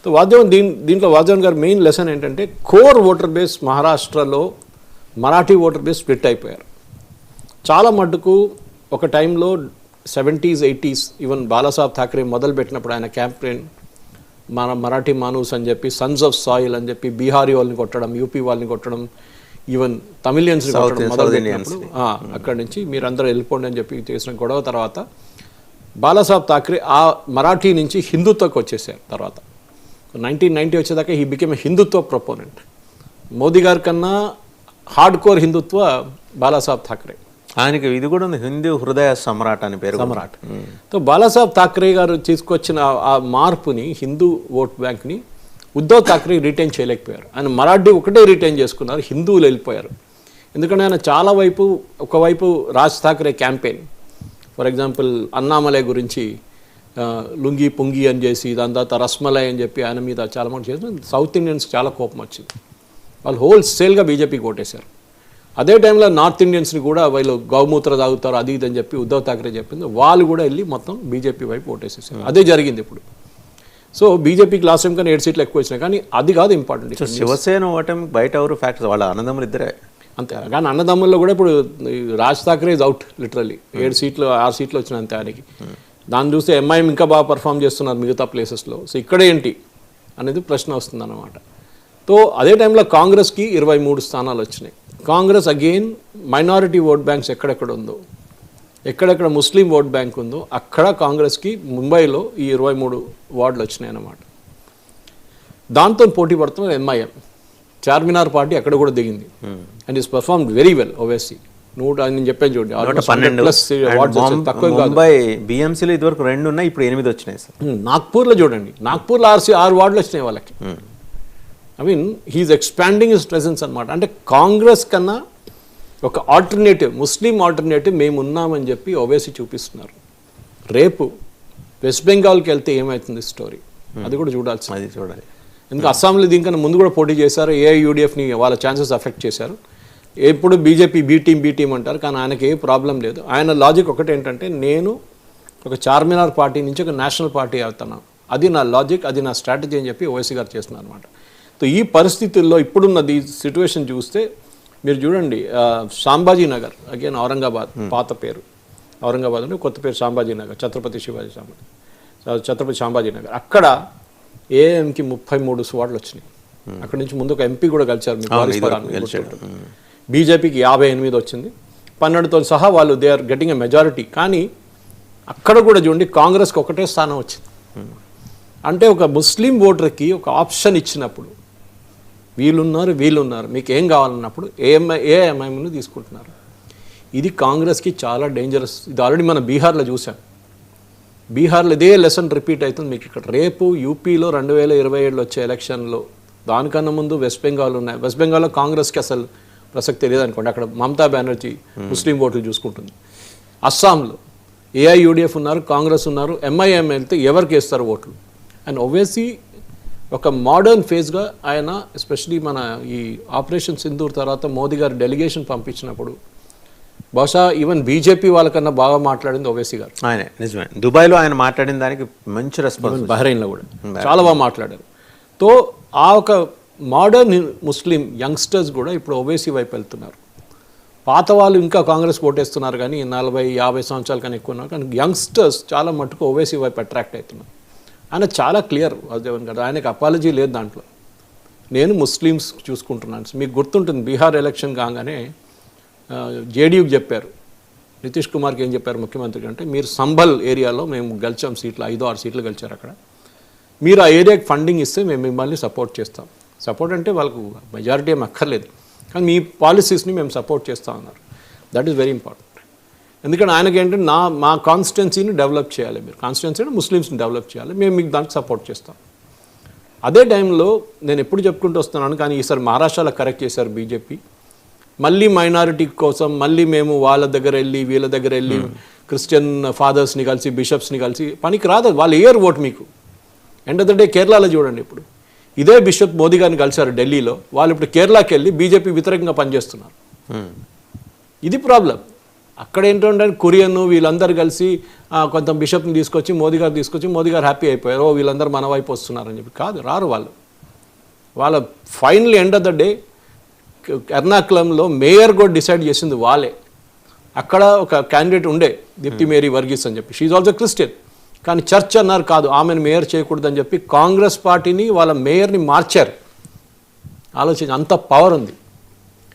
వాద్యం దీంట్లో వాద్యం గారు main lesson ఏంటంటే కోర్ ఓటర్ బేస్ మహారాష్ట్రలో మరాఠీ ఓటర్ బేస్ స్ప్లిట్ అయిపోయారు. చాలా మటుకు ఒక టైంలో 70s 80s even Balasaheb Thackeray మొదలుపెట్టినప్పుడు ఆయన క్యాంపెయిన్ మన మరాఠీ మానూస్ అని చెప్పి సన్స్ ఆఫ్ సాయిల్ అని చెప్పి బీహారీ వాళ్ళని కొట్టడం, యూపీ వాళ్ళని కొట్టడం, ఈవెన్ తమిళియన్స్ని కొట్టడం మొదలుపెట్టినప్పుడు అక్కడి నుంచి మీరందరూ వెళ్ళిపోండి అని చెప్పి చేసిన గొడవ తర్వాత బాలాసాహెబ్ ఠాక్రే ఆ మరాఠీ నుంచి హిందుత్వకు వచ్చేసారు. తర్వాత 1990 వచ్చేదాకా he became a Hindutva proponent. Modi గారి కన్నా హార్డ్ కోర్ హిందుత్వ బాలాసాహెబ్ ఠాక్రే. ఆయనకి ఇది కూడా ఉంది, హిందూ హృదయ సమ్రాట్ అని పేరు. సమ్రాట్. సో బాలాసాహెబ్ ఠాక్రే గారు తీసుకొచ్చిన ఆ మార్పుని, హిందూ ఓట్ బ్యాంక్ని ఉద్ధవ్ ఠాక్రే రిటైన్ చేయలేకపోయారు. ఆయన మరాఠీ ఒకటే రిటైన్ చేసుకున్నారు, హిందువులు వెళ్ళిపోయారు. ఎందుకంటే ఆయన చాలా వైపు, ఒకవైపు Raj Thackeray campaign, for example Annamalai గురించి లుంగి పొంగి అని చేసి, దాని తర్వాత రస్మలై అని చెప్పి ఆయన మీద చాలా మంది చేసి సౌత్ ఇండియన్స్ చాలా కోపం వచ్చింది. వాళ్ళు హోల్సేల్గా బీజేపీకి ఓటేశారు. అదే టైంలో నార్త్ ఇండియన్స్ని కూడా వీళ్ళు గౌమూత్ర తాగుతారు అది ఇది అని చెప్పి ఉద్ధవ్ ఠాక్రే చెప్పింది, వాళ్ళు కూడా వెళ్ళి మొత్తం బీజేపీ వైపు ఓటేసేసారు. అదే జరిగింది ఇప్పుడు. సో బీజేపీకి లాస్ట్ టైం కానీ 7 సీట్లు ఎక్కువ వచ్చినాయి, కానీ అది కాదు ఇంపార్టెంట్. శివసేన ఓటమి బయట ఎవరు ఫ్యాక్టర్స్, వాళ్ళ అన్నదమ్ములు ఇద్దరే అంతే. కానీ అన్నదమ్ముల్లో కూడా ఇప్పుడు Raj Thackeray is out literally. 7 సీట్లు 6 సీట్లు వచ్చినాయి అంతే ఆయనకి. దాన్ని చూస్తే ఎంఐఎం ఇంకా బాగా పర్ఫామ్ చేస్తున్నారు మిగతా ప్లేసెస్లో. సో ఇక్కడ ఏంటి అనేది ప్రశ్న వస్తుంది అన్నమాట. సో అదే టైంలో కాంగ్రెస్కి 23 స్థానాలు వచ్చినాయి. Congress again minority vote banks ఎక్కడెక్కడ ఉందో, ఎక్కడెక్కడ ముస్లిం ఓట్ బ్యాంక్ ఉందో అక్కడ కాంగ్రెస్కి ముంబైలో ఈ 23 వార్డులు వచ్చినాయి అన్నమాట. దాంతో పోటీ పడుతున్న ఎంఐఎం, చార్మినార్ పార్టీ అక్కడ కూడా దిగింది. And is perform very well. Owaisi నేను చెప్పాను చూడండి, 112 తక్కువ. ముంబై బిఎంసీలో ఇదివరకు 2 ఉన్నాయి, ఇప్పుడు 8 వచ్చినాయి సార్. నాగ్పూర్లో చూడండి, నాగ్పూర్లో 6 వార్డులు వచ్చినాయి వాళ్ళకి. I mean he's expanding his presence అనమాట. అంటే కాంగ్రెస్ కన్నా ఒక ఆల్టర్నేటివ్, ముస్లిం ఆల్టర్నేటివ్ మేము ఉన్నామని చెప్పి ఓవైసీ చూపిస్తున్నారు. రేపు వెస్ట్ బెంగాల్కి వెళ్తే ఏమవుతుంది స్టోరీ, అది కూడా చూడాల్సింది. అది చూడాలి. ఎందుకంటే అస్సాంలో దీనికన్నా ముందు కూడా పోటీ చేశారు, ఏఐయుడిఎఫ్ని వాళ్ళ ఛాన్సెస్ అఫెక్ట్ చేశారు. ఎప్పుడు బీజేపీ బీ టీం అంటారు, కానీ ఆయనకి ఏ ప్రాబ్లం లేదు. ఆయన లాజిక్ ఒకటి ఏంటంటే, నేను ఒక చార్మినార్ పార్టీ నుంచి ఒక నేషనల్ పార్టీ అవుతున్నాను, అది నా లాజిక్, అది నా స్ట్రాటజీ అని చెప్పి ఓవైసీ గారు చేస్తున్నారు అనమాట. సో ఈ పరిస్థితుల్లో ఇప్పుడున్నది సిచ్యువేషన్ చూస్తే మీరు చూడండి, సాంబాజీనగర్ అగైన్ ఔరంగాబాద్, పాత పేరు ఔరంగాబాద్ అంటే కొత్త పేరు సాంబాజీనగర్, ఛత్రపతి సాంబాజీనగర్. అక్కడ ఏఎంకి 33 వార్డులు వచ్చినాయి. అక్కడ నుంచి ముందు ఒక ఎంపీ కూడా కలిశారు, బీజేపీకి 58 వచ్చింది. 12తో సహా వాళ్ళు they are getting a majority. కానీ అక్కడ కూడా చూడండి కాంగ్రెస్కి ఒకటే స్థానం వచ్చింది. అంటే ఒక ముస్లిం ఓటర్కి ఒక ఆప్షన్ ఇచ్చినప్పుడు, వీళ్ళున్నారు మీకు ఏం కావాలన్నప్పుడు ఏఎంఐఎంను తీసుకుంటున్నారు. ఇది కాంగ్రెస్కి చాలా డేంజరస్. ఇది ఆల్రెడీ మనం బీహార్లో చూసాం. బీహార్లో ఇదే లెసన్ రిపీట్ అవుతుంది మీకు ఇక్కడ. రేపు యూపీలో 2027లో వచ్చే ఎలక్షన్లో, దానికన్నా ముందు వెస్ట్ బెంగాల్ ఉన్నాయి. వెస్ట్ బెంగాల్లో కాంగ్రెస్కి అసలు ప్రసక్తి లేదనుకోండి, అక్కడ మమతా బెనర్జీ ముస్లిం ఓట్లు చూసుకుంటుంది. అస్సాంలో ఏఐయుడిఎఫ్ ఉన్నారు, కాంగ్రెస్ ఉన్నారు, ఎంఐఎం వెళ్తే ఎవరికి వేస్తారు ఓట్లు. అండ్ ఓవైసీ ఒక మోడర్న్ ఫేజ్గా ఆయన, ఎస్పెషలీ మన ఈ ఆపరేషన్ సింధూర్ తర్వాత మోదీ గారు డెలిగేషన్ పంపించినప్పుడు బహుశా ఈవెన్ బీజేపీ వాళ్ళకన్నా బాగా మాట్లాడింది ఓవైసీ గారు. ఆయన నిజమే, దుబాయ్లో ఆయన మాట్లాడిన దానికి మంచి రెస్పాన్స్, బహ్రెయిన్లో కూడా చాలా బాగా మాట్లాడారు. తో ఆ ఒక మోడర్న్ ముస్లిం యంగ్స్టర్స్ కూడా ఇప్పుడు ఓవైసీ వైపు వెళ్తున్నారు. పాత వాళ్ళు ఇంకా కాంగ్రెస్ ఓటేస్తున్నారు, కానీ 40-50 సంవత్సరాల కన్నా ఎక్కువ ఉన్నారు. కానీ యంగ్స్టర్స్ చాలా మటుకు ఓవైసీ వైపు అట్రాక్ట్ అవుతున్నారు. ఆయన చాలా క్లియర్ వాసుదేవన్ గారు, ఆయనకు అపాలజీ లేదు దాంట్లో. నేను ముస్లిమ్స్ చూసుకుంటున్నాను. మీకు గుర్తుంటుంది బీహార్ ఎలక్షన్ కాగానే జేడీయూకి చెప్పారు, నితీష్ కుమార్కి ఏం చెప్పారు ముఖ్యమంత్రికి అంటే, మీరు సంభల్ ఏరియాలో మేము గెలిచాం సీట్లు, 5-6 సీట్లు గెలిచారు అక్కడ, మీరు ఆ ఏరియాకి ఫండింగ్ ఇస్తే మేము మిమ్మల్ని సపోర్ట్ చేస్తాం. సపోర్ట్ అంటే వాళ్ళకు మెజారిటీ ఏం అక్కర్లేదు, కానీ మీ పాలసీస్ని మేము సపోర్ట్ చేస్తాం అన్నారు. That is very important. ఎందుకంటే ఆయనకి ఏంటంటే మా కాన్స్టిట్యున్సీని డెవలప్ చేయాలి, మీరు కాన్స్టిట్యున్సీని ముస్లిమ్స్ని డెవలప్ చేయాలి, మేము మీకు దానికి సపోర్ట్ చేస్తాం. అదే టైంలో నేను ఎప్పుడు చెప్పుకుంటూ వస్తున్నాను, కానీ ఈసారి మహారాష్ట్రలో కరెక్ట్ చేశారు బీజేపీ. మళ్ళీ మైనారిటీ కోసం మళ్ళీ మేము వాళ్ళ దగ్గర వెళ్ళి వీళ్ళ దగ్గర వెళ్ళి క్రిస్టియన్ ఫాదర్స్ని కలిసి బిషప్స్ని కలిసి పనికి రాదు, వాళ్ళు ఏర్ ఓటు మీకు. ఎండ్ ఆఫ్ ద డే కేరళలో చూడండి, ఇప్పుడు ఇదే బిషప్ మోదీ గారిని కలిశారు ఢిల్లీలో, వాళ్ళు ఇప్పుడు కేరళకి వెళ్ళి బీజేపీ వ్యతిరేకంగా పనిచేస్తున్నారు. ఇది ప్రాబ్లం. అక్కడ ఏంటంటే కొరియన్ వీళ్ళందరూ కలిసి కొంత బిషప్ని తీసుకొచ్చి మోదీ గారు హ్యాపీ అయిపోయారు. ఓ వీళ్ళందరూ మన వైపు వస్తున్నారని చెప్పి. కాదు, రారు వాళ్ళు. వాళ్ళ final end of the day ఎర్నాకులంలో మేయర్ కూడా డిసైడ్ చేసింది వాళ్ళే. అక్కడ ఒక క్యాండిడేట్ ఉండే దీప్తి మేరీ వర్గీస్ అని చెప్పి, షీఈ్ ఆల్సో క్రిస్టియన్, కానీ చర్చ్ అన్నారు కాదు, ఆమెను మేయర్ చేయకూడదని చెప్పి కాంగ్రెస్ పార్టీని వాళ్ళ మేయర్ని మార్చారు. ఆలోచించి అంత పవర్ ఉంది.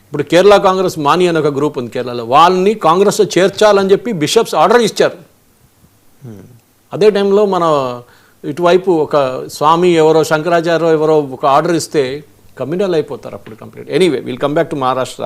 ఇప్పుడు కేరళ కాంగ్రెస్ మాని అనే ఒక గ్రూప్ ఉంది కేరళలో, వాళ్ళని కాంగ్రెస్లో చేర్చాలని చెప్పి బిషప్స్ ఆర్డర్ ఇచ్చారు. అదే టైంలో మన ఇటువైపు ఒక స్వామి ఎవరో శంకరాచార్య ఎవరో ఒక ఆర్డర్ ఇస్తే కమ్యూనల్ అయిపోతారు అప్పుడు complete. Anyway will come back to Maharashtra.